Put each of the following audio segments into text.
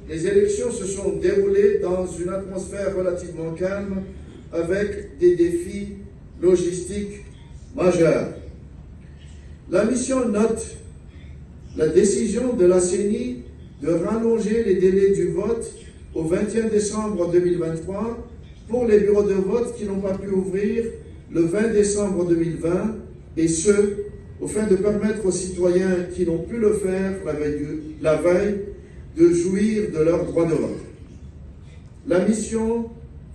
les élections se sont déroulées dans une atmosphère relativement calme avec des défis logistiques majeurs. La mission note la décision de la CENI de rallonger les délais du vote au 21 décembre 2023 pour les bureaux de vote qui n'ont pas pu ouvrir le 20 décembre 2020, et ce, afin de permettre aux citoyens qui n'ont pu le faire la veille de jouir de leur droit de vote. La mission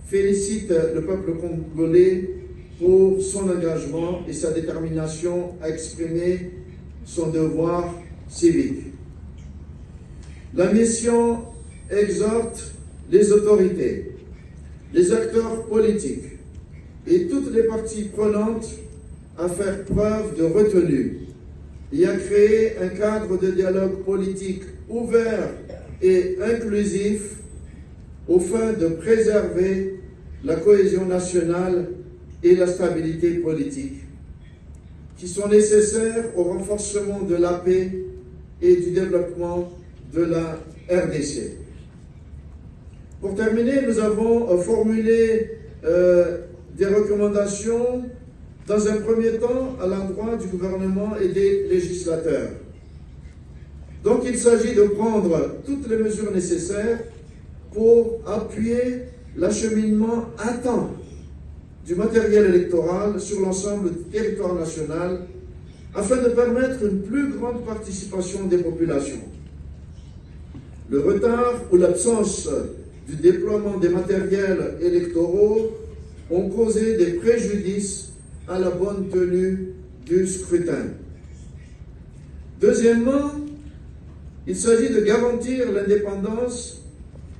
félicite le peuple congolais pour son engagement et sa détermination à exprimer son devoir civique. La mission exhorte les autorités, les acteurs politiques et toutes les parties prenantes à faire preuve de retenue et à créer un cadre de dialogue politique ouvert et inclusif au fin de préserver la cohésion nationale et la stabilité politique, qui sont nécessaires au renforcement de la paix et du développement de la RDC. Pour terminer, nous avons formulé des recommandations dans un premier temps à l'endroit du gouvernement et des législateurs. Donc il s'agit de prendre toutes les mesures nécessaires pour appuyer l'acheminement à temps du matériel électoral sur l'ensemble du territoire national afin de permettre une plus grande participation des populations. Le retard ou l'absence du déploiement des matériels électoraux ont causé des préjudices à la bonne tenue du scrutin. Deuxièmement, il s'agit de garantir l'indépendance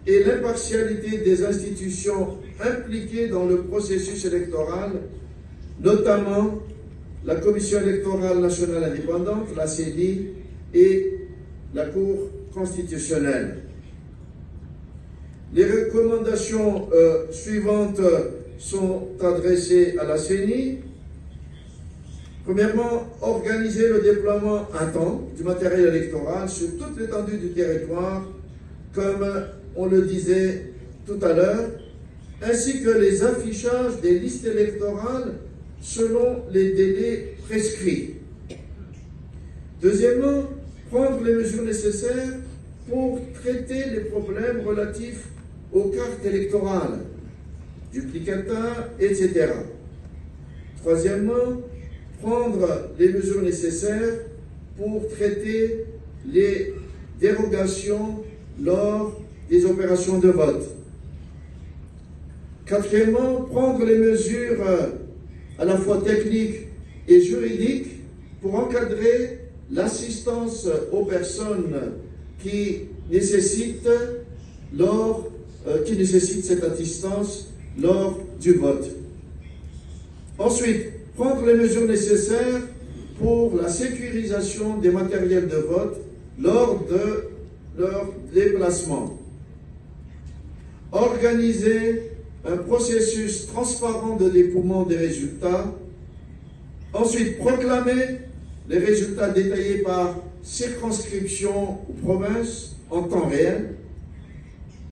et l'impartialité des institutions impliquées dans le processus électoral, notamment la Commission électorale nationale indépendante, la CENI, et la Cour constitutionnelle. Les recommandations suivantes sont adressées à la CENI. Premièrement, organiser le déploiement à temps du matériel électoral sur toute l'étendue du territoire, comme on le disait tout à l'heure, ainsi que les affichages des listes électorales selon les délais prescrits. Deuxièmement, prendre les mesures nécessaires pour traiter les problèmes relatifs aux cartes électorales, duplicata, etc. Troisièmement, prendre les mesures nécessaires pour traiter les dérogations lors des opérations de vote. Quatrièmement, prendre les mesures à la fois techniques et juridiques pour encadrer l'assistance aux personnes qui nécessitent cette assistance lors du vote. Ensuite, prendre les mesures nécessaires pour la sécurisation des matériels de vote lors de leur déplacement. Organiser un processus transparent de dépouillement des résultats. Ensuite, proclamer les résultats détaillés par circonscription ou province en temps réel.